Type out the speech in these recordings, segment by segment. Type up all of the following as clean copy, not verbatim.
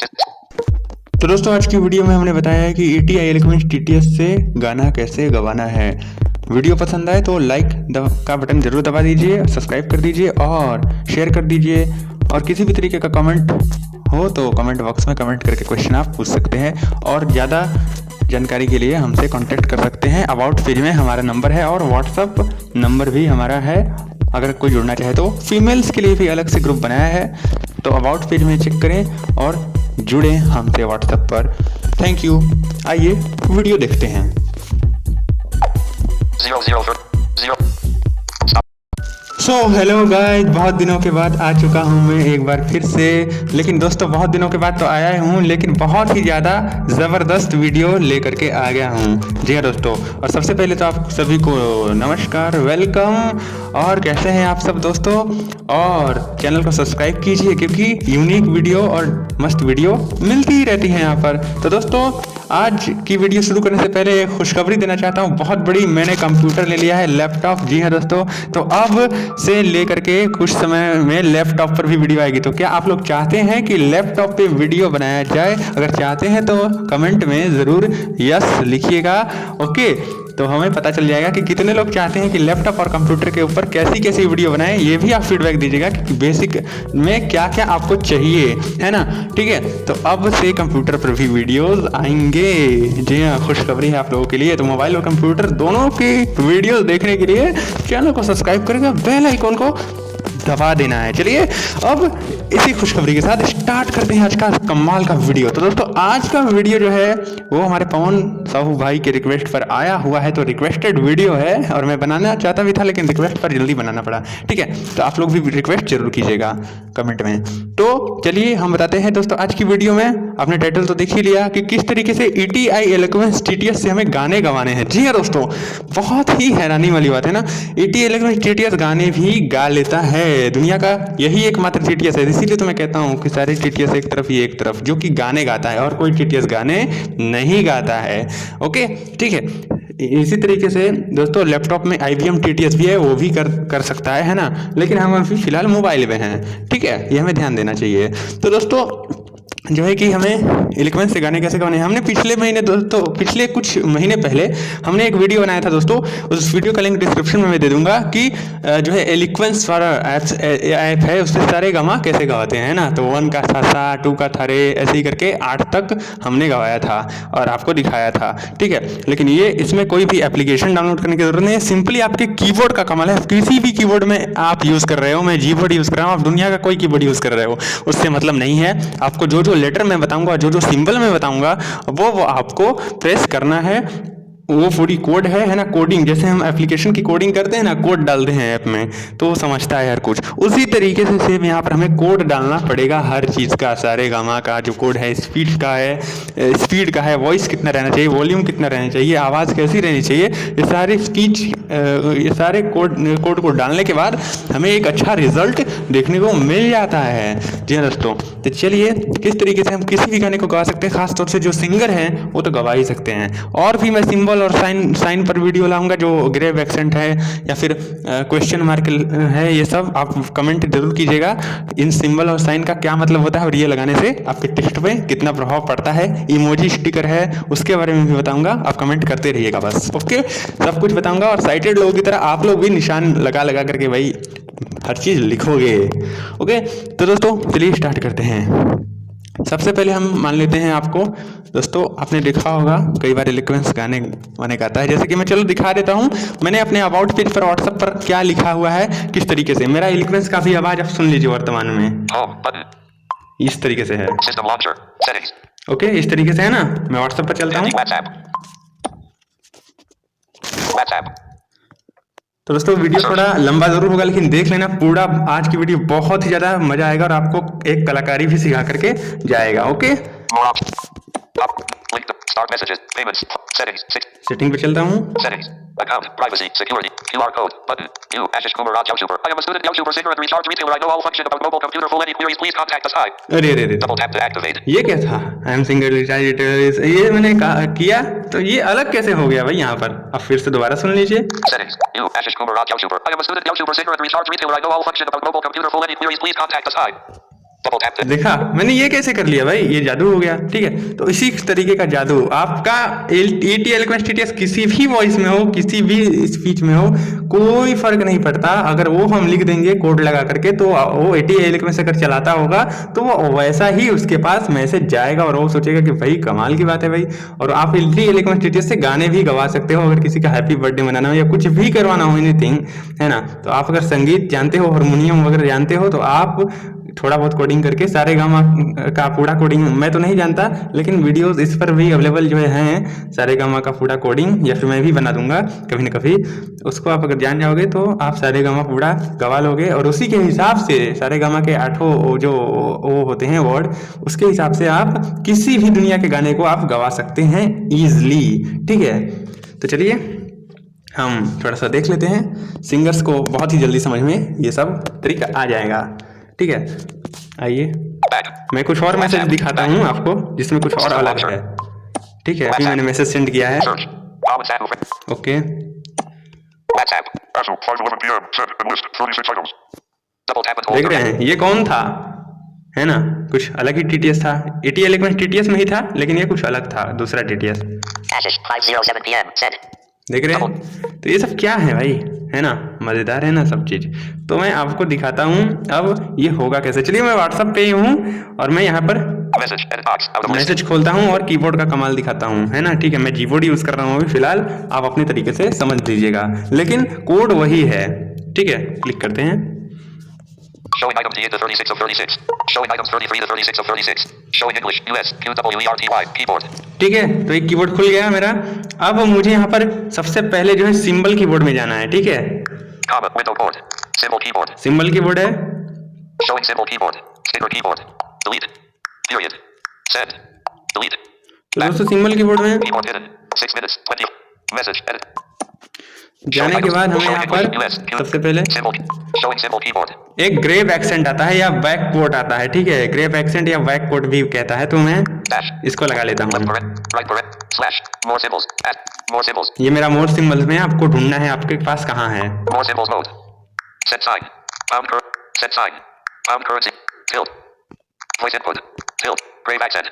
तो दोस्तों आज की वीडियो में हमने बताया है कि ATI एलिक्वेंस TTS से गाना कैसे गवाना है। वीडियो पसंद आए तो लाइक का बटन जरूर दबा दीजिए, सब्सक्राइब कर दीजिए और शेयर कर दीजिए। और किसी भी तरीके का कमेंट हो तो कमेंट बॉक्स में कमेंट करके क्वेश्चन आप पूछ सकते हैं। और ज़्यादा जानकारी के लिए हमसे कांटेक्ट कर सकते हैं। अबाउट पेज में हमारा नंबर है और व्हाट्सअप नंबर भी हमारा है। अगर कोई जुड़ना चाहे तो फीमेल्स के लिए भी अलग से ग्रुप बनाया है, तो अबाउट पेज में चेक करें और जुड़े हमसे व्हाट्सएप पर। Thank you. आइए वीडियो देखते हैं। 0 हेलो गाइस, बहुत दिनों के बाद आ चुका हूं मैं एक बार फिर से। लेकिन दोस्तों बहुत दिनों के बाद तो आया हूं, लेकिन बहुत ही ज़्यादा ज़बरदस्त वीडियो लेकर के आ गया हूं। जी हाँ दोस्तों, और सबसे पहले तो आप सभी को नमस्कार, वेलकम। और कैसे हैं आप सब दोस्तों? और चैनल को सब्सक्राइब कीजिए क्योंकि यूनिक वीडियो और मस्त वीडियो मिलती ही रहती है यहाँ पर। तो दोस्तों आज की वीडियो शुरू करने से पहले एक खुशखबरी देना चाहता हूँ, बहुत बड़ी। मैंने कंप्यूटर ले लिया है, लैपटॉप। जी हाँ दोस्तों, तो अब से लेकर के कुछ समय में लैपटॉप पर भी वीडियो आएगी। तो क्या आप लोग चाहते हैं कि लैपटॉप पे वीडियो बनाया जाए? अगर चाहते हैं तो कमेंट में ज़रूर यस लिखिएगा। ओके, तो हमें पता चल जाएगा कि कितने लोग चाहते हैं कि लैपटॉप और कंप्यूटर के ऊपर कैसी कैसी वीडियो बनाएं। ये भी आप फीडबैक दीजिएगा कि बेसिक में क्या क्या आपको चाहिए, है ना? ठीक है, तो अब से कंप्यूटर पर भी वीडियोस आएंगे। जी हाँ, खुशखबरी है आप लोगों के लिए। तो मोबाइल और कंप्यूटर दोनों की वीडियोस देखने के लिए चैनल को सब्सक्राइब करेगा, बेल आइकॉन को दबा देना है। चलिए अब इसी खुशखबरी के साथ स्टार्ट करते हैं आज का कमाल का वीडियो। तो दोस्तों आज का वीडियो जो है वो हमारे पवन साहू भाई के रिक्वेस्ट पर आया हुआ है। तो रिक्वेस्टेड वीडियो है और मैं बनाना चाहता भी था, लेकिन रिक्वेस्ट पर जल्दी बनाना पड़ा। ठीक है, तो आप लोग भी रिक्वेस्ट जरूर कीजिएगा कमेंट में। तो चलिए हम बताते हैं दोस्तों आज की वीडियो में। आपने टाइटल तो देख ही लिया कि किस तरीके से ATI एलिक्वेंस TTS से हमें गाने गवाने हैं। जी हाँ दोस्तों, बहुत ही हैरानी वाली बात है ना, ATI एलिक्वेंस TTS गाने भी गा लेता है। दुनिया का यही एकमात्र TTS है, इसीलिए तो मैं कहता हूँ कि सारे TTS एक तरफ ही एक तरफ, जो कि गाने गाता है और कोई TTS गाने नहीं गाता है। ओके ठीक है, इसी तरीके से दोस्तों लैपटॉप में IBM TTS भी है, वो भी कर सकता है ना? लेकिन हम अभी फिलहाल मोबाइल में हैं। ठीक है, ये हमें ध्यान देना चाहिए। तो दोस्तों जो है कि हमें एलिक्वेंस से गाने कैसे गाने हैं, हमने पिछले महीने दोस्तों, पिछले कुछ महीने पहले हमने एक वीडियो बनाया था दोस्तों। उस वीडियो का लिंक डिस्क्रिप्शन में मैं दे दूंगा कि जो है एलिक्वेंस वाला ऐप है, उससे सारे गामा कैसे गवाते हैं ना। तो 1 का था सा, 2 का था रे, ऐसे ही करके 8 तक हमने गवाया था और आपको दिखाया था। ठीक है, लेकिन ये इसमें कोई भी एप्लीकेशन डाउनलोड करने की जरूरत नहीं है, सिंपली आपके कीबोर्ड का कमाल है। किसी भी कीबोर्ड में आप यूज़ कर रहे हो, मैं जीबोर्ड यूज़ कर रहा हूँ, आप दुनिया का कोई कीबोर्ड यूज़ कर रहे हो, उससे मतलब नहीं है। आपको जो लेटर मैं बताऊंगा, जो सिंबल मैं बताऊंगा, वो आपको प्रेस करना है। वो पूरी कोड है ना, कोडिंग, जैसे हम एप्लीकेशन की कोडिंग करते हैं ना, कोड डालते हैं ऐप में तो वो समझता है हर कुछ। उसी तरीके से सेम यहाँ पर हमें कोड डालना पड़ेगा हर चीज़ का। सारे गामा का जो कोड है, स्पीड का है, वॉइस कितना रहना चाहिए, वॉल्यूम कितना रहना चाहिए, आवाज़ कैसी रहनी चाहिए, ये सारी ये सारे कोड को डालने के बाद हमें एक अच्छा रिजल्ट देखने को मिल जाता है। जी हाँ दोस्तों, तो चलिए किस तरीके से हम किसी भी गाने को गा सकते हैं, खासतौर से जो सिंगर हैं वो तो गवा ही सकते हैं। और भी मैं सिंबल और साइन पर वीडियो लाऊंगा, जो ग्रेव एक्सेंट है या फिर क्वेश्चन मार्क है, ये सब आप कमेंट जरूर कीजिएगा। इन सिंबल और साइन का क्या मतलब होता है और ये लगाने से आपके टेक्स्ट पे कितना प्रभाव पड़ता है। इमोजी स्टिकर है, उसके बारे में भी बताऊंगा, आप कमेंट करते रहिएगा बस। ओके, सब कुछ बताऊंगा। और साइटेड लोगों की तरह आप लोग भी निशान लगा करके भाई हर चीज लिखोगे। ओके, तो दोस्तों चलिए स्टार्ट करते हैं। सबसे पहले हम मान लेते हैं आपको दोस्तों, आपने देखा होगा कई बार एलिक्वेंस गाने गाता है। जैसे कि मैं चलो दिखा देता हूं, मैंने अपने अबाउट पेज पर व्हाट्सएप पर क्या लिखा हुआ है, किस तरीके से मेरा एलिक्वेंस का भी आवाज आप सुन लीजिए वर्तमान में। इस तरीके से है। ओके, इस तरीके से है ना। मैं व्हाट्सएप पर चलता हूँ। तो दोस्तों वीडियो थोड़ा लंबा जरूर होगा, लेकिन देख लेना पूरा। आज की वीडियो बहुत ही ज्यादा मजा आएगा और आपको एक कलाकारी भी सिखा करके जाएगा। ओके, सेटिंग पे चलता हूँ। Account, privacy, security, QR code, button, you, Ashish Kumar Raj YouTuber. I am a student YouTuber, singer and recharge retailer. I know all function about mobile computer. For any queries, please contact us. Hi. अरे Double tap to activate. ये क्या था? I am singer recharge retailer, ये मैंने किया तो ये अलग कैसे हो गया भाई यहाँ पर? अब फिर से दोबारा सुन लीजिए। Settings, you, Ashish Kumar Raj YouTuber. I am a student YouTuber, singer and recharge retailer. I know all function about mobile computer. For any queries, please contact us. Hi. Double tap to देखा मैंने ये कैसे कर लिया भाई, ये जादू हो गया। ठीक है, तो इसी तरीके का जादू आपका ATL Eloquence TTS किसी भी वॉइस में हो, किसी भी स्पीच में हो, कोई फर्क नहीं पड़ता। अगर वो हम लिख देंगे कोड लगा करके तो वो ATL Eloquence अगर चलाता होगा तो वो वैसा ही उसके पास मैसेज जाएगा और वो सोचेगा कि भाई कमाल की बात है भाई। और आप ATL Eloquence TTS से गाने भी गवा सकते हो, अगर किसी का हैप्पी बर्थडे मनाना हो या कुछ भी करवाना हो, एनीथिंग, है ना। तो आप अगर संगीत जानते हो, हारमोनियम वगैरह जानते हो, तो आप थोड़ा बहुत कोडिंग करके सारे गामा का पूरा कोडिंग, मैं तो नहीं जानता लेकिन वीडियोस इस पर भी अवेलेबल जो है, सारे गामा का पूरा कोडिंग, या फिर मैं भी बना दूंगा कभी न कभी। उसको आप अगर जान जाओगे तो आप सारे गामा पूरा गवा लोगे और उसी के हिसाब से सारे गामा के 8 जो वो होते हैं वर्ड, उसके हिसाब से आप किसी भी दुनिया के गाने को आप गवा सकते हैं ईजिली। ठीक है, तो चलिए हम थोड़ा सा देख लेते हैं। सिंगर्स को बहुत ही जल्दी समझ में ये सब तरीका आ जाएगा। ठीक है, आइए मैं कुछ और मैसेज दिखाता हूँ आपको जिसमें कुछ और अलग है। ठीक है, अभी मैंने मैसेज सेंड किया है। ओके, देख रहे हैं ये कौन था, है ना, कुछ अलग ही TTS था। ATL Eloquence TTS में ही था लेकिन ये कुछ अलग था, दूसरा TTS। देख रहे हैं, तो ये सब क्या है भाई, है ना, मजेदार है ना सब चीज। तो मैं आपको दिखाता हूँ अब ये होगा कैसे। चलिए मैं WhatsApp पे ही हूँ और मैं यहाँ पर मैसेज खोलता हूँ और कीबोर्ड का कमाल दिखाता हूँ, है ना। ठीक है, मैं कीबोर्ड यूज कर रहा हूँ अभी फिलहाल, आप अपने तरीके से समझ लीजिएगा, लेकिन कोड वही है। ठीक है, क्लिक करते हैं। Showing items to 36 of 36. Showing items 33 to 36 of 36. Showing English US QWERTY keyboard. ठीक है, तो एक कीबोर्ड खुल गया मेरा। अब मुझे यहाँ पर सबसे पहले जो है सिंबल कीबोर्ड में जाना है। ठीक है, Comma window board. Symbol keyboard. Symbol keyboard है। Showing symbol keyboard. Sticker keyboard. Delete. Period. Send. Delete. तो दोस्तों सिंबल कीबोर्ड में Keyboard hidden. 6 minutes 20. Message edit. जाने के बाद हमें यहाँ पर सबसे पहले Showing symbol keyboard. एक ग्रेव एक्सेंट आता है या बैक कोट आता है। ठीक है, ग्रेव एक्सेंट या बैक कोट भी कहता है, तो मैं इसको लगा लेता हूँ। Slash. More symbols. Add. More symbols. ये मेरा मोर सिंबल्स में आपको ढूंढना है, आपके पास कहाँ है। More symbols mode. Set sign. Set sign. Pound currency. Tilde. Voice input. Tilde. Grave accent.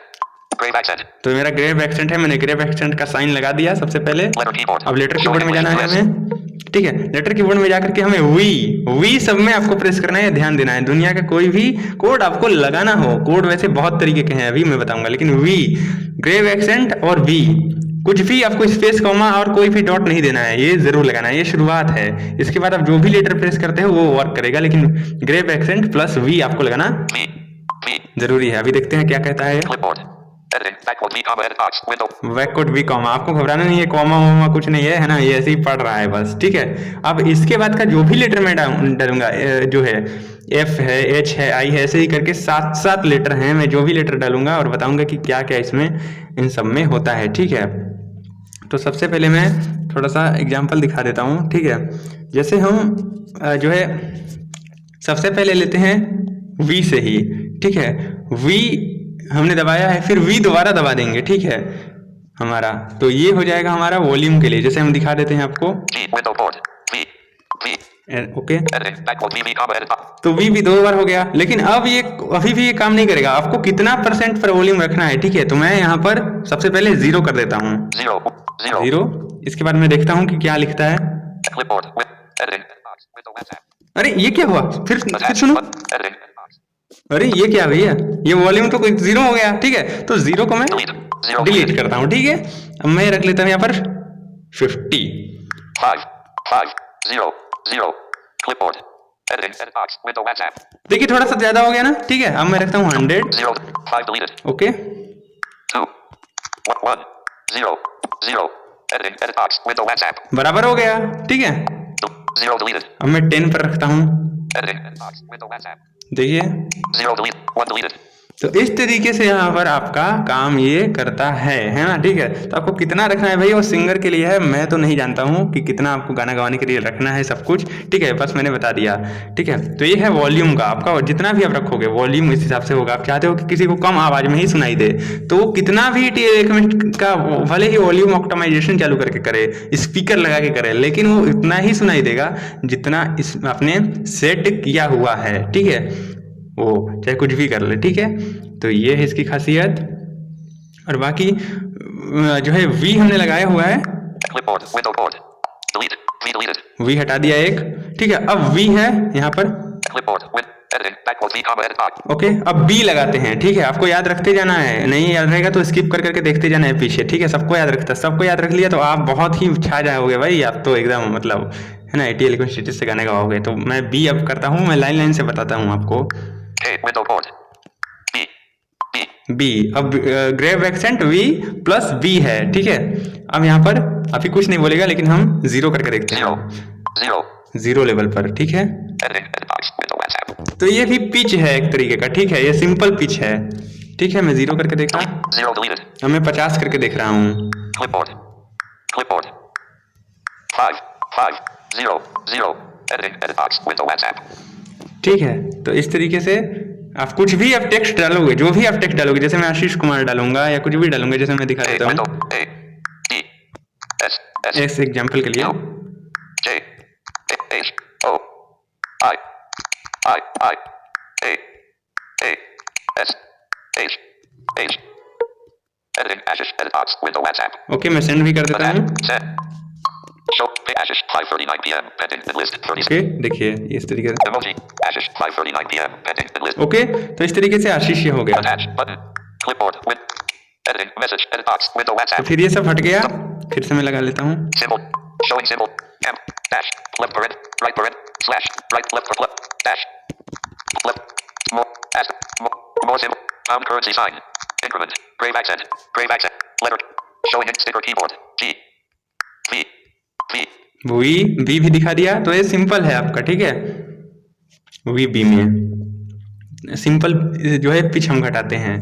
Grave accent. तो मेरा ग्रेव एक्सेंट है, मैंने ग्रेव एक्सेंट का साइन लगा दिया सबसे पहले। Letter keyboard. अब लेटर कीबोर्ड में जाना है हमें। ठीक है, लेटर कीबोर्ड में जाकर के हमें वी सब में आपको प्रेस करना है, ध्यान देना है। दुनिया का कोई भी कोड आपको लगाना हो, कोड वैसे बहुत तरीके के हैं, अभी मैं बताऊंगा, लेकिन वी, ग्रेव एक्सेंट और वी, कुछ भी आपको स्पेस कॉमा और कोई भी डॉट नहीं देना है, ये जरूर लगाना है, ये शुरुआत है। इसके बाद आप जो भी लेटर प्रेस करते हो वो वर्क करेगा, लेकिन ग्रेव एक्सेंट प्लस वी आपको लगाना जरूरी है। अभी देखते हैं क्या कहता है। बैकवर्ड वी कॉमा, आपको घबराना नहीं है, कॉमा वॉमा कुछ नहीं है ना, ये ऐसे ही पढ़ रहा है बस। ठीक है, अब इसके बाद का जो भी लेटर मैं डालूंगा, जो है F है, H है, I है, ऐसे ही करके 7 लेटर हैं। मैं जो भी लेटर डालूंगा और बताऊंगा कि क्या क्या इसमें इन सब में होता है। ठीक है, तो सबसे पहले मैं थोड़ा सा एग्जाम्पल दिखा देता हूँ। ठीक है, जैसे हम जो है सबसे पहले लेते हैं V से ही। ठीक है, V हमने दबाया है, फिर V दोबारा दबा देंगे। ठीक है हमारा, तो ये हो जाएगा हमारा वॉल्यूम के लिए, जैसे हम दिखा देते हैं आपको। ओके, तो V भी 2 बार हो गया, लेकिन अब ये अभी भी ये काम नहीं करेगा। आपको कितना % पर वॉल्यूम रखना है। ठीक है, तो मैं यहाँ पर सबसे पहले 0 कर देता हूँ। 0। इसके बाद मैं देखता हूँ कि क्या लिखता है। अरे ये क्या हुआ, फिर सुनो। अरे ये क्या भैया, ये वॉल्यूम तो कोई 0 हो गया। ठीक है, तो 0 को मैं डिलीट करता हूँ। ठीक है, अब मैं रख लेता हूँ यहाँ पर 50। 5 clipboard editing edit box window WhatsApp. देखिए थोड़ा सा ज्यादा हो गया ना। ठीक है, अब मैं रखता हूँ 100। 5 deleted. Okay, 2 1 0 0 editing edit box window WhatsApp. बराबर हो गया। ठीक है, 0 deleted. अब मैं 10 पर रखता हूँ। Editing edit box window WhatsApp. देखिए 0 deleted. 1 deleted. तो इस तरीके से यहाँ पर आपका काम ये करता है ना। ठीक है, तो आपको कितना रखना है भाई, वो सिंगर के लिए है, मैं तो नहीं जानता हूँ कि कितना आपको गाना गवाने के लिए रखना है सब कुछ। ठीक है, बस मैंने बता दिया। ठीक है, तो ये है वॉल्यूम का आपका, और जितना भी आप रखोगे वॉल्यूम इस हिसाब से होगा। आप चाहते हो कि किसी को कम आवाज में ही सुनाई दे, तो कितना भी का भले ही वॉल्यूम ऑप्टिमाइजेशन चालू करके करे, स्पीकर लगा के करे, लेकिन वो इतना ही सुनाई देगा जितना इस आपने सेट किया हुआ है। ठीक है, वो चाहे कुछ भी कर ले, ठीक है। तो ये है इसकी खासियत। और बाकी जो है वी हमने लगाया हुआ है, Clipboard. Window board. Delete. V deleted. V हटा दिया एक, ठीक है। अब वी है यहाँ पर, Clipboard. Win. Editing. Backwards V comma edit box. Okay. अब बी लगाते हैं, ठीक है। आपको याद रखते जाना है, नहीं याद रहेगा तो स्किप कर करके देखते जाना है पीछे, ठीक है। सबको याद रखता है, सबको याद रख लिया तो आप बहुत ही छा जाओगे भाई, आप तो एकदम मतलब है ना, ATL यूनिवर्सिटी से गाने गाओगे। तो मैं बी अब करता हूँ, मैं लाइन लाइन से बताता हूँ आपको। K. Window board. B. B. B, अब grave accent V plus B है, ठीक है। अब यहाँ पर अभी कुछ नहीं बोलेगा, लेकिन हम जीरो करके देखते Zero. हैं, Zero. जीरो लेवल पर, ठीक है। Editing. Edit box. Window WhatsApp. तो ये भी पिच है एक तरीके का, ठीक है। ये सिंपल पिच है, ठीक है। मैं जीरो करके देखा, Zero deleted. अब मैं 50 करके देख रहा हूँ। Clipboard. Clipboard. 5. 5. 0. 0. Editing. Edit box. Window WhatsApp. ठीक है। तो इस तरीके से आप कुछ भी आप टेक्स्ट डालोगे, जो भी आप टेक्स्ट डालोगे, जैसे मैं आशीष कुमार डालूंगा या कुछ भी डालूंगा, जैसे मैं दिखा A. देता Window. हूँ A. D. S. S. इस एग्जाम्पल के लिए। U. J. H. O. I. I. I. A. A. S. H. H. Editing. Ashish. Edit box. Window WhatsApp. Okay, मैं सेंड भी कर देता हूँ। Send. Show. Pay Ashish. 5:39 p.m. Pending. In list. 36. Okay, देखिए इस तरीके से, Emoji. Ashish. 5:39 p.m. Pending. In list. Okay. तो इस तरीके से आशीष ये हो गया। Attach. Button. Clipboard. Win. Editing. Message. Edit box. Window तो WhatsApp. फिर ये सब हट गया, फिर से मैं लगा लेता हूँ। Symbol. Showing symbol. M. Dash. Left parent. Right parent. Slash. Right. Left. Left. Dash. Left. More. Ask. More symbol. Pound currency sign. Increment. Grave accent. Grave accent. Letter. Showing in sticker keyboard. G. V. V. V B भी दिखा दिया। तो ये simple है आपका, ठीक है। We B में सिंपल जो है पिच हम घटाते हैं।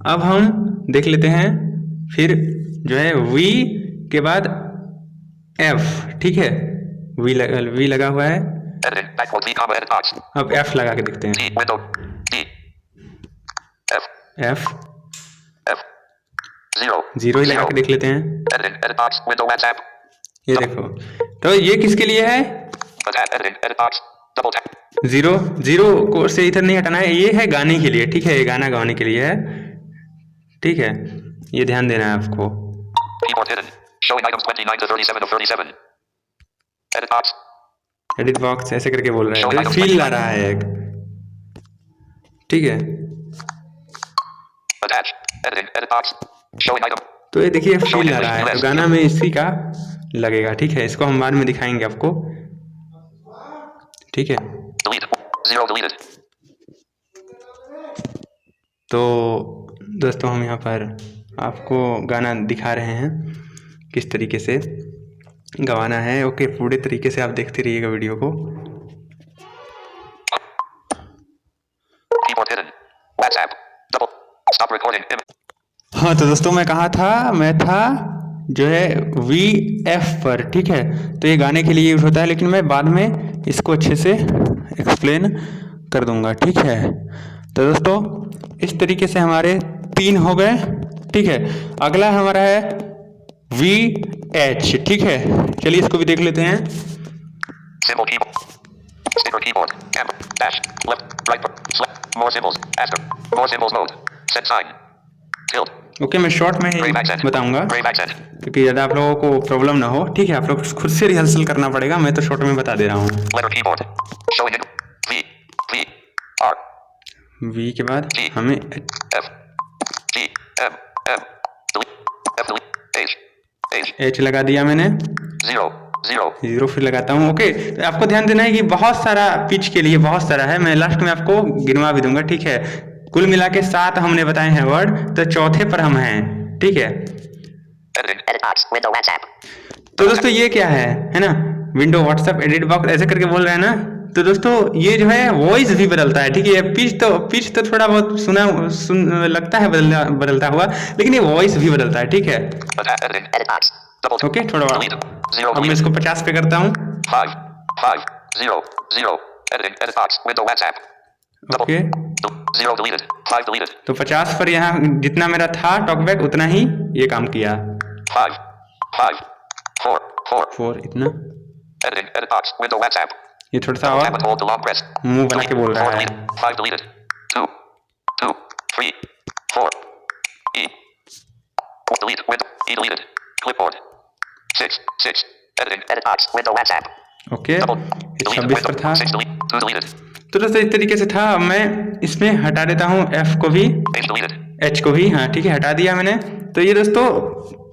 अब हम देख लेते हैं फिर जो है वी के बाद एफ, ठीक है। वी लगा हुआ है, Editing. Backward V comma edit box. अब एफ लगा के देखते हैं। D. Window. D. F. F F. 0. Zero ही लगा के देख लेते हैं। Editing. Edit box. Window WhatsApp. ये देखो, तो ये किसके लिए है? Attach. Editing. Edit box. Double tap. Zero, zero को से इधर नहीं हटाना है, ये है गाने के लिए, ठीक है। ये गाना गाने के लिए है, ठीक है। ये ध्यान देना है आपको। Keyboard hidden. Showing items 29 to 37 of 37. Edit box. Edit box ऐसे करके बोल रहा है, तो फील ला रहा है एक, ठीक है। Attach. Editing. Edit box. Showing item. तो ये देखिए फील ला रहा है, तो गाना में इसी का लगेगा, ठीक है। इसको हम बाद में दिखाएंगे आपको, ठीक है। Delete. 0 deleted. तो दोस्तों हम यहाँ पर आपको गाना दिखा रहे हैं किस तरीके से गवाना है। ओके, पूरे तरीके से आप देखते रहिएगा वीडियो को। Keyboard hidden. WhatsApp. Double. Stop recording. हाँ, तो दोस्तों मैं कहा था, मैं था जो है वी एफ पर, ठीक है। तो ये गाने के लिए यूज होता है, लेकिन मैं बाद में इसको अच्छे से एक्सप्लेन कर दूंगा, ठीक है। तो दोस्तों इस तरीके से हमारे 3 हो गए, ठीक है। अगला हमारा है वी एच, ठीक है। चलिए इसको भी देख लेते हैं। Symbol keyboard. Sticker keyboard. M. Dash. Left. Right. Select. More symbols. After. More symbols mode. Set sign. Tilde. Okay, मैं शॉर्ट में ही Grave accent. बताऊंगा, Grave accent. क्योंकि ज़्यादा आप लोगों को प्रॉब्लम ना हो, ठीक है। आप लोग खुद से रिहर्सल करना पड़ेगा, मैं तो शॉर्ट में बता दे रहा हूँ। Letter keyboard. Showing in. V. V. R. V के बाद हमें F. G. M. M. Delete. F. Delete. H. H. H लगा दिया मैंने, 0. 0. जीरो फिर लगाता हूँ। ओके, तो आपको ध्यान देना है कि बहुत सारा पिच के लिए बहुत सारा है, मैं लास्ट में आपको गिनवा भी दूंगा, ठीक है। कुल मिला के 7 हमने बताए हैं वर्ड, तो चौथे पर हम हैं, ठीक है। Editing. Edit box. Window WhatsApp. तो दोस्तों ये क्या है ना, विंडो व्हाट्सएप एडिट बॉक्स ऐसे करके बोल रहे हैं ना। तो दोस्तों ये जो है वॉइस भी बदलता है, ठीक है। पिच तो थोड़ा बहुत लगता है बदलता हुआ, लेकिन ये वॉइस भी बदलता है, ठीक है। Editing. Edit box. Double. Okay, थोड़ा Delete. 0. अब मैं इसको 50 पे करता हूँ। 5. 5. 0. 0. Editing. Edit box. Window WhatsApp. Double. Okay, 0 deleted. 5 deleted. तो 50 पर यहाँ जितना मेरा था टॉकबैक उतना ही ये काम किया। 5. 5. 4. 4. 4 इतना, Editing. Edit box. Window WhatsApp. ये थोड़ा सा Tap और and hold the long press. मुंह बना के बोल रहा 4 है। deleted. 5 deleted. 3, 4, E. Delete, window, E deleted. Clipboard. 6, 6. Editing, edit box, window WhatsApp. Okay, Delete, 26 पर था। 6 delete, 2 deleted. तो दोस्तों इस तरीके से था। अब मैं इसमें हटा देता हूँ F को भी, Page deleted. H को भी। हाँ ठीक है, हटा दिया मैंने। तो ये दोस्तों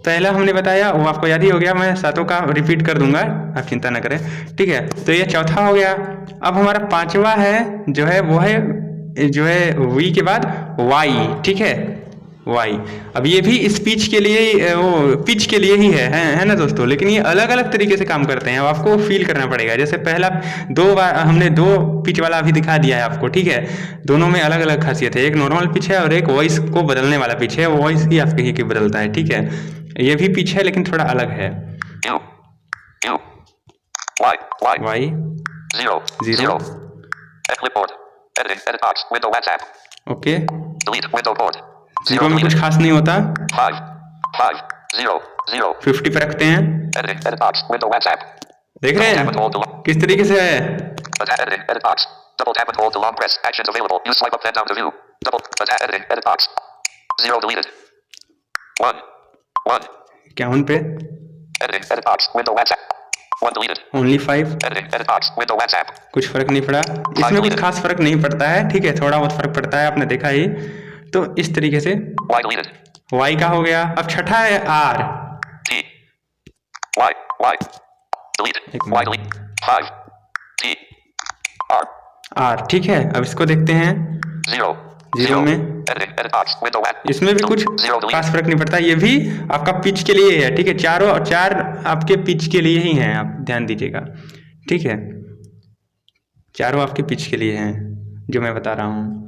पहला हमने बताया वो आपको याद ही हो गया, मैं सातों का रिपीट कर दूंगा, आप चिंता ना करें। ठीक है, तो ये चौथा हो गया। अब हमारा पांचवा है जो है वो है V के बाद Y। ठीक है, Y। अब ये भी स्पीच के लिए वो पिच के लिए ही है ना दोस्तों, लेकिन ये अलग अलग तरीके से काम करते हैं। अब आपको फील करना पड़ेगा। जैसे पहला 2 बार हमने 2 पिच वाला अभी दिखा दिया है आपको। ठीक है, दोनों में अलग अलग खासियत है, एक नॉर्मल पिच है और एक वॉइस को बदलने वाला पिच है। वॉइस ही आपके ही बदलता है। ठीक है, ये भी पिच है लेकिन थोड़ा अलग है। U, U, Y, Y, Y 0, 0। 0. Clipboard. Editing, edit box, window WhatsApp. Okay, Delete, window board. 0 में कुछ खास नहीं होता। 5, 5, 0, 0. 50 पे रखते हैं। Editing, edit box, window WhatsApp. देख रहे Tap and hold हैं to किस तरीके से है। editing, edit box. Double tap and hold to long press. Actions available. Use swipe up then down to view. Double editing, edit box. 0 deleted. 1, 1. क्या उन पे Editing, edit box, window WhatsApp. 1 deleted. Only 5। Editing, edit box, window WhatsApp. कुछ फर्क नहीं पड़ा इसमें, कुछ खास फर्क नहीं पड़ता है। ठीक है, थोड़ा बहुत फर्क पड़ता है, आपने देखा ही। तो इस तरीके से Y deleted. Y का हो गया। अब छठा है R। T. Y, Y. Delete. Y delete. 5. T. R. R ठीक है, अब इसको देखते हैं 0. 0 में। Editing, edit box, window WhatsApp. इसमें भी कुछ 0 delete. खास फर्क नहीं पड़ता। ये भी आपका पिच के लिए है। ठीक है, चार आपके पिच के लिए ही हैं, आप ध्यान दीजिएगा। ठीक है, चारों आपके पिच के लिए हैं जो मैं बता रहा हूँ।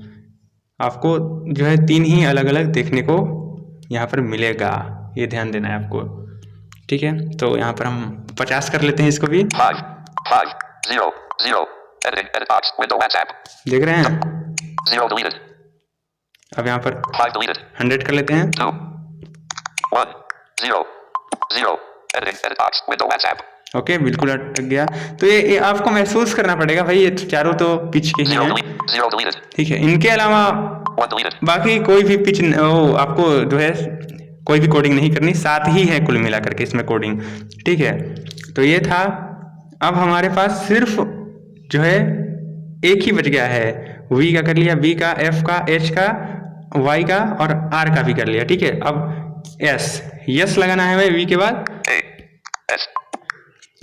आपको जो है 3 ही अलग अलग देखने को यहाँ पर मिलेगा, ये ध्यान देना है आपको। ठीक है, तो यहाँ पर हम 50 कर लेते हैं इसको भी। 5, 5, 0, 0. Editing, edit box, window WhatsApp. देख रहे हैं, 0 deleted. अब यहाँ पर 5 deleted. 100 कर लेते हैं। 2, 1, 0, 0. Editing, edit box, window WhatsApp. Okay, बिल्कुल अटक गया। तो ये आपको महसूस करना पड़ेगा भाई, ये चारों तो पिच के ही 0 हैं। delete. 0 deleted. ठीक है, इनके अलावा 1 deleted. बाकी कोई भी पिच वो आपको जो है कोई भी कोडिंग नहीं करनी। 7 ही है कुल मिलाकर के इसमें कोडिंग। ठीक है, तो ये था। अब हमारे पास सिर्फ जो है एक ही बच गया है। V का कर लिया, B का, F का, H का, Y का और R का भी कर लिया। ठीक है, अब S लगाना है हमें V के बाद। A. S.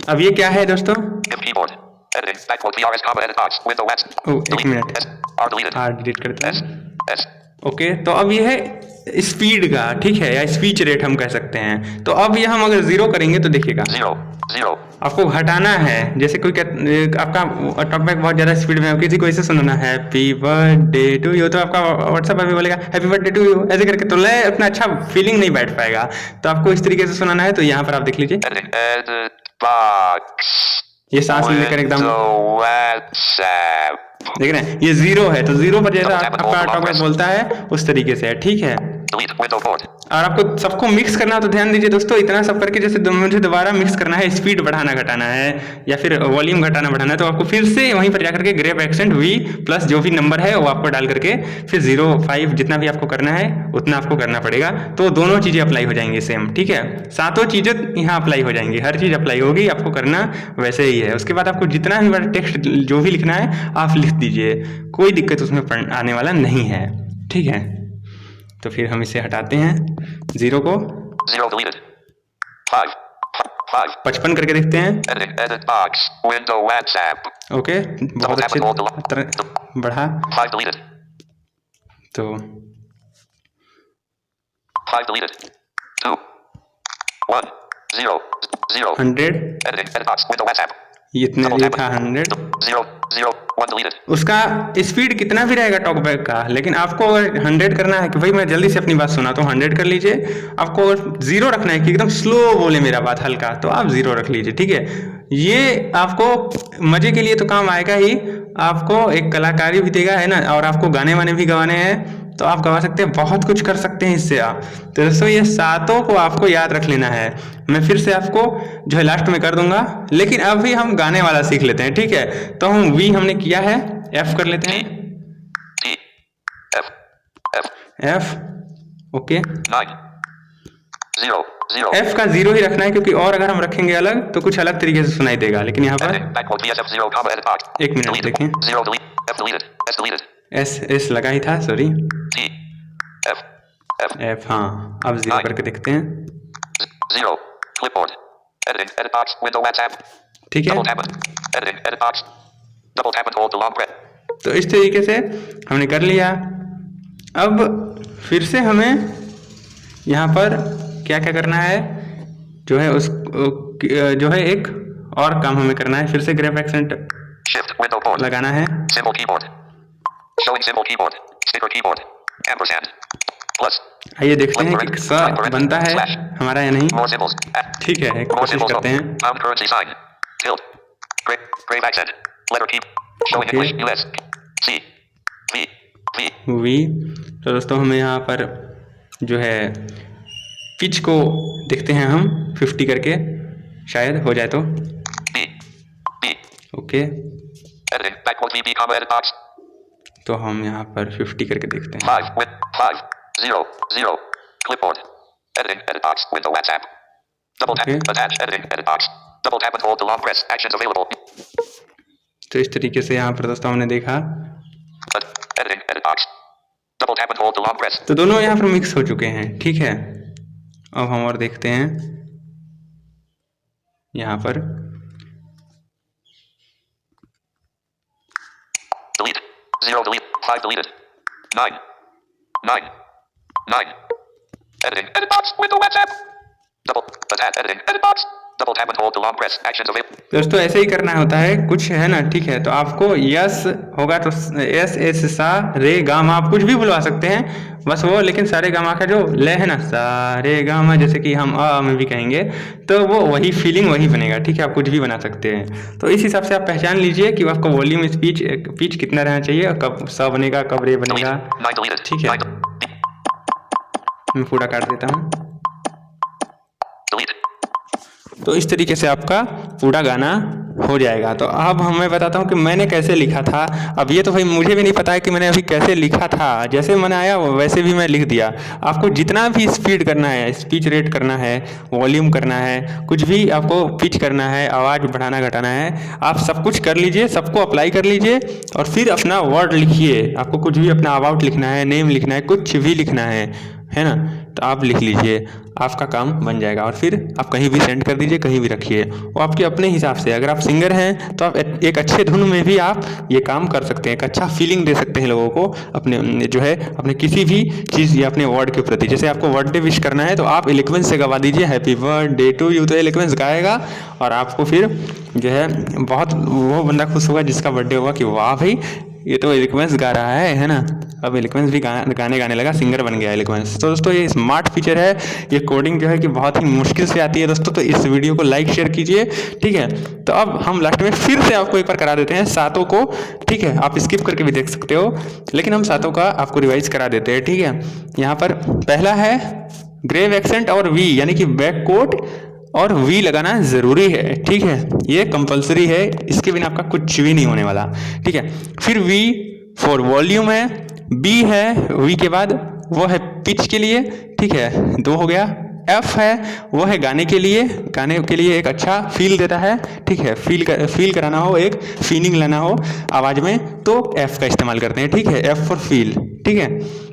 अब ये क्या है दोस्तों? If keyboard. Editing, backquote VRS comma edit box, window WhatsApp. ओ, एक Delete. Minute, S. R deleted. R delete करते S. हैं। S. ओके, तो अब ये है स्पीड का। ठीक है, या स्पीच रेट हम कह सकते हैं। तो अब ये हम अगर 0 करेंगे तो देखिएगा 0, 0. आपको हटाना है। जैसे कोई आपका टॉकबैक बहुत ज्यादा स्पीड में है, किसी को ऐसे सुनाना है हैप्पी बर्थडे टू यू, तो आपका व्हाट्सएप अभी बोलेगा हैप्पी बर्थडे टू यू ऐसे करके, तो लय अपना अच्छा फीलिंग नहीं बैठ पाएगा। तो आपको इस तरीके से सुनाना है। तो यहाँ पर आप देख लीजिए, Editing, edit box. ये सांस लेकर एकदम Window WhatsApp. देख रहे हैं, ये 0 है। तो 0 पर जैसा आपका टॉकबैक बोलता है उस तरीके से है। ठीक है, Delete, window board. और आपको सबको मिक्स करना, तो ध्यान दीजिए दोस्तों, इतना सब करके जैसे मुझे दोबारा मिक्स करना है, स्पीड बढ़ाना घटाना है या फिर वॉल्यूम घटाना बढ़ाना है, तो आपको फिर से वहीं पर जाकर के ग्रेप एक्सेंट V प्लस जो भी नंबर है वो आपको डाल करके फिर 0, 5 जितना भी आपको करना है उतना आपको करना पड़ेगा। तो दोनों चीजें अप्लाई हो जाएंगी सेम। ठीक है, सातों चीजें यहाँ अप्लाई हो जाएंगी, हर चीज अप्लाई होगी, आपको करना वैसे ही है। उसके बाद आपको जितना भी बड़ा टेक्स्ट जो भी लिखना है आप लिख दीजिए, कोई दिक्कत उसमें आने वाला नहीं है। ठीक है, तो फिर हम इसे हटाते हैं 0 को। 0 deleted. 5, 5. 55 करके देखते हैं। Editing, edit box, window WhatsApp. Okay, बहुत अच्छे तरह बढ़ा। 5 deleted. तो 5 deleted. 2, 1, 0, 0. 100 Editing, edit box, window WhatsApp. इतने लिए था 100। 0, 0, 1 deleted. उसका स्पीड कितना भी रहेगा टॉकबैक का, लेकिन आपको अगर 100 करना है कि भाई मैं जल्दी से अपनी बात सुना, तो 100 कर लीजिए। आपको अगर 0 रखना है कि एकदम स्लो बोले मेरा बात हल्का, तो आप 0 रख लीजिए। ठीक है, ये आपको मजे के लिए तो काम आएगा ही, आपको एक कलाकारी भी देगा, है ना, और आपको गाने वाने भी गवाने हैं तो आप गवा सकते हैं, बहुत कुछ कर सकते हैं इससे आप। तो दोस्तों ये सातों को आपको याद रख लेना है। मैं फिर से आपको जो है लास्ट में कर दूंगा, लेकिन अभी हम गाने वाला सीख लेते हैं। ठीक है, तो हम V हमने किया है, F कर लेते हैं। T, F, F. F, okay. 9. 0. 0. F का 0 ही रखना है, क्योंकि और अगर हम रखेंगे अलग तो कुछ अलग तरीके से सुनाई देगा। लेकिन यहाँ पर Editing. Backquote VSF 0, comma, edit box. एक मिनट Deleted. देखें, 0 delete. F deleted. S deleted. S लगा ही था, sorry. T. F. F. F, हाँ, अब 0 करके देखते हैं। 0. Clipboard. Editing. Edit box. Window at tab. ठीक है, Double tap it. Editing. Edit box. Double tap and hold the long breath. तो इस तरीके से हमने कर लिया। अब फिर से हमें यहाँ पर क्या क्या करना है, जो है उस जो है एक और काम हमें करना है। फिर से grave accent Shift. Window board. लगाना है। Symbol keyboard. Showing symbol keyboard. Sticker keyboard. Ampersand. Plus. आइए देखते हैं कि सा बनता है हमारा या नहीं। More symbols. ठीक है, More कोशिश symbols. करते हैं। Pound currency sign. Tilde. Grave accent. Letter key. Showing Okay. English. US. C. V. V. V, तो दोस्तों हमें यहाँ पर जो है पिच को देखते हैं हम 50 करके, शायद हो जाए तो। B. B. Okay, Editing. Backquote VB, comma, edit box. तो हम यहाँ पर 50 करके देखते हैं। 5. With 5. 0. 0. Clipboard. Editing. Edit box. Window at tab. Double tap. Okay. Attach. Editing. Edit box. Double tap and hold the long press. Actions available. तो इस तरीके से यहाँ पर दोस्तों हमने देखा, Editing. Edit box. Double tap and hold the long press. तो दोनों यहाँ पर मिक्स हो चुके हैं। ठीक है, अब हम और देखते हैं यहाँ पर। Delete. 0 delete. 5 deleted. 9. 9. 9. Editing. Edit box. Window at tab. Double. Attach. Editing. Edit box. Double tap and hold the long press. Actions available. दोस्तों ऐसे ही करना होता है, कुछ है ना। ठीक है, तो आपको यस होगा तो एस एस सा रे गामा, आप कुछ भी बुलवा सकते हैं, बस वो लेकिन सारे गामा का जो लय है ना, सारे गामा, जैसे कि हम अ में भी कहेंगे तो वो वही फीलिंग वही बनेगा। ठीक है, आप कुछ भी बना सकते हैं। तो इस हिसाब से आप पहचान लीजिए कि आपका वॉल्यूम पिच कितना रहना चाहिए, कब सा बनेगा, कब रे बनेगा। Delete. 9 deleted. ठीक है, 9. मैं पूरा काट देता हूँ। Delete. तो इस तरीके से आपका पूरा गाना हो जाएगा। तो अब मैं बताता हूँ कि मैंने कैसे लिखा था। अब ये तो भाई मुझे भी नहीं पता है कि मैंने अभी कैसे लिखा था, जैसे मैंने आया वैसे भी मैं लिख दिया। आपको जितना भी स्पीड करना है, स्पीच रेट करना है, वॉल्यूम करना है, कुछ भी आपको पिच करना है, आवाज़ बढ़ाना घटाना है, आप सब कुछ कर लीजिए, सबको अप्लाई कर लीजिए और फिर अपना वर्ड लिखिए। आपको कुछ भी अपना अबाउट लिखना है, नेम लिखना है, कुछ भी लिखना है ना, तो आप लिख लीजिए, आपका काम बन जाएगा। और फिर आप कहीं भी सेंड कर दीजिए, कहीं भी रखिए, वो आपके अपने हिसाब से। अगर आप सिंगर हैं तो आप एक अच्छे धुन में भी आप ये काम कर सकते हैं, एक अच्छा फीलिंग दे सकते हैं लोगों को अपने जो है अपने किसी भी चीज़ या अपने वर्ड के प्रति। जैसे आपको बर्थडे विश करना है तो आप एलिक्वेंस से गवा दीजिए हैप्पी बर्थडे टू यू, तो एलिक्वेंस गाएगा और आपको फिर जो है बहुत वो बंदा खुश होगा जिसका बर्थडे होगा कि वाह भाई ये तो एलिक्वेंस गा रहा है ना। अब एलिक्वेंस भी गाने लगा, सिंगर बन गया एलिक्वेंस। तो दोस्तों ये स्मार्ट फीचर है, ये कोडिंग जो है कि बहुत ही मुश्किल से आती है दोस्तों। तो इस वीडियो को लाइक शेयर कीजिए, ठीक है। तो अब हम लास्ट में फिर से आपको एक बार करा देते हैं सातों को, ठीक है। आप स्किप करके भी देख सकते हो, लेकिन हम सातों का आपको रिवाइज करा देते हैं, ठीक है। यहाँ पर पहला है ग्रेव एक्सेंट और वी, यानी कि बैक कोट और वी लगाना जरूरी है, ठीक है। ये कंपलसरी है, इसके बिना आपका कुछ भी नहीं होने वाला, ठीक है। फिर वी फॉर वॉल्यूम है, बी है वी के बाद वो है पिच के लिए, ठीक है, 2 हो गया। एफ है वो है गाने के लिए एक अच्छा फील देता है, ठीक है। फील कराना हो, एक फीलिंग लाना हो आवाज़ में तो एफ का इस्तेमाल करते हैं, ठीक है। एफ फॉर फील, ठीक है,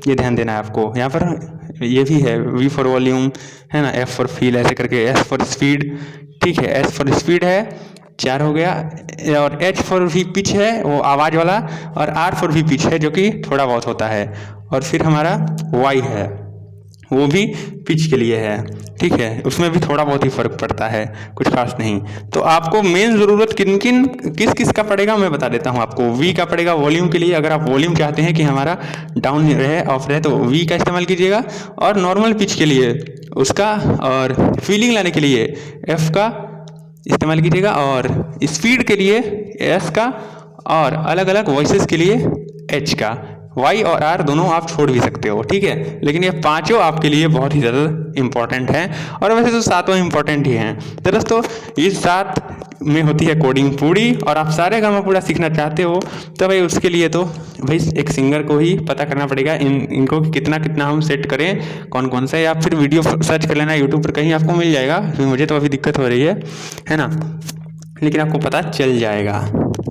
ये ध्यान देना है आपको। यहाँ पर ये भी है वी फॉर वॉल्यूम है ना, एफ फॉर फील ऐसे करके, एस फॉर स्पीड, ठीक है, एस फॉर स्पीड है 4 हो गया। और एच फॉर भी पिच है वो आवाज़ वाला, और आर फॉर भी पिच है जो कि थोड़ा बहुत होता है। और फिर हमारा वाई है वो भी पिच के लिए है, ठीक है, उसमें भी थोड़ा बहुत ही फर्क पड़ता है, कुछ खास नहीं। तो आपको मेन ज़रूरत किस का पड़ेगा मैं बता देता हूँ आपको। वी का पड़ेगा वॉल्यूम के लिए, अगर आप वॉल्यूम चाहते हैं कि हमारा डाउन रहे ऑफ रहे तो वी का इस्तेमाल कीजिएगा। और नॉर्मल पिच के लिए उसका, और फीलिंग लाने के लिए एफ का इस्तेमाल कीजिएगा, और स्पीड के लिए एस का, और अलग अलग वॉइसेस के लिए एच का। वाई और आर दोनों आप छोड़ भी सकते हो, ठीक है, लेकिन ये पांचों आपके लिए बहुत ही ज़्यादा इंपॉर्टेंट हैं। और वैसे तो सातों इंपॉर्टेंट ही हैं। तो दोस्तों ये 7 में होती है कोडिंग पूरी और आप सारे गामा पूरा सीखना चाहते हो तो भाई उसके लिए तो भाई एक सिंगर को ही पता करना पड़ेगा इनको कितना कितना हम सेट करें, कौन कौन सा, या फिर वीडियो सर्च कर लेना यूट्यूब पर, कहीं आपको मिल जाएगा। मुझे तो अभी दिक्कत हो रही है ना, लेकिन आपको पता चल जाएगा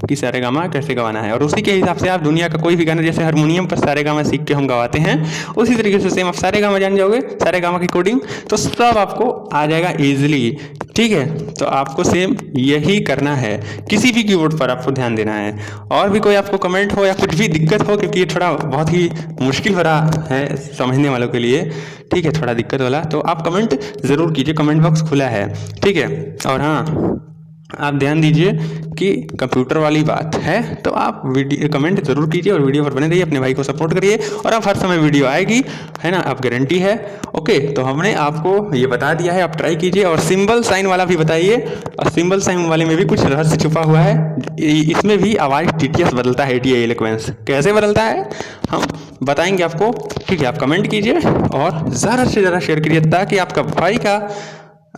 कि सारे गामा कैसे गवाना है। और उसी के हिसाब से आप दुनिया का कोई भी गाना, जैसे हारमोनियम पर सारे गामा सीख के हम गवाते हैं, उसी तरीके से सेम आप सारे गामा जान जाओगे, सारे गामा की कोडिंग, तो सब आपको आ जाएगा ईजिली। ठीक है, तो आपको सेम यही करना है, किसी भी कीबोर्ड पर आपको ध्यान देना है। और भी कोई आपको कमेंट हो या कुछ भी दिक्कत हो, क्योंकि ये थोड़ा बहुत ही मुश्किल हो रहा है समझने वालों के लिए, ठीक है, थोड़ा दिक्कत वाला, तो आप कमेंट ज़रूर कीजिए, कमेंट बॉक्स खुला है। ठीक है, और हाँ आप ध्यान दीजिए कि कंप्यूटर वाली बात है तो आप वीडियो कमेंट जरूर कीजिए और वीडियो पर बने रहिए, अपने भाई को सपोर्ट करिए और आप हर समय वीडियो आएगी, है ना, आप गारंटी है। ओके, तो हमने आपको ये बता दिया है, आप ट्राई कीजिए। और सिंबल साइन वाला भी बताइए, और सिंबल साइन वाले में भी कुछ रहस्य छुपा हुआ है, इसमें भी आवाज़ TTS बदलता है, ATI इलेक्वेंस कैसे बदलता है हम बताएंगे आपको। ठीक है, आप कमेंट कीजिए और ज़्यादा से ज़्यादा शेयर कीजिए ताकि आपका भाई का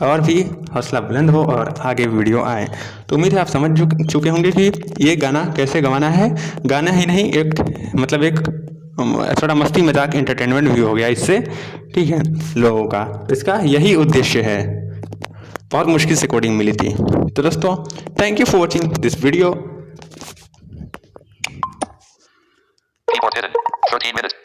और भी हौसला बुलंद हो और आगे वीडियो आए। तो उम्मीद है आप समझ चुके होंगे कि ये गाना कैसे गवाना है। गाना ही नहीं, एक मतलब एक थोड़ा मस्ती मजाक एंटरटेनमेंट भी हो गया इससे, ठीक है, लोगों का। इसका यही उद्देश्य है, बहुत मुश्किल से कोडिंग मिली थी। तो दोस्तों, thank you for watching this video. Keyboard hidden. 13 minutes.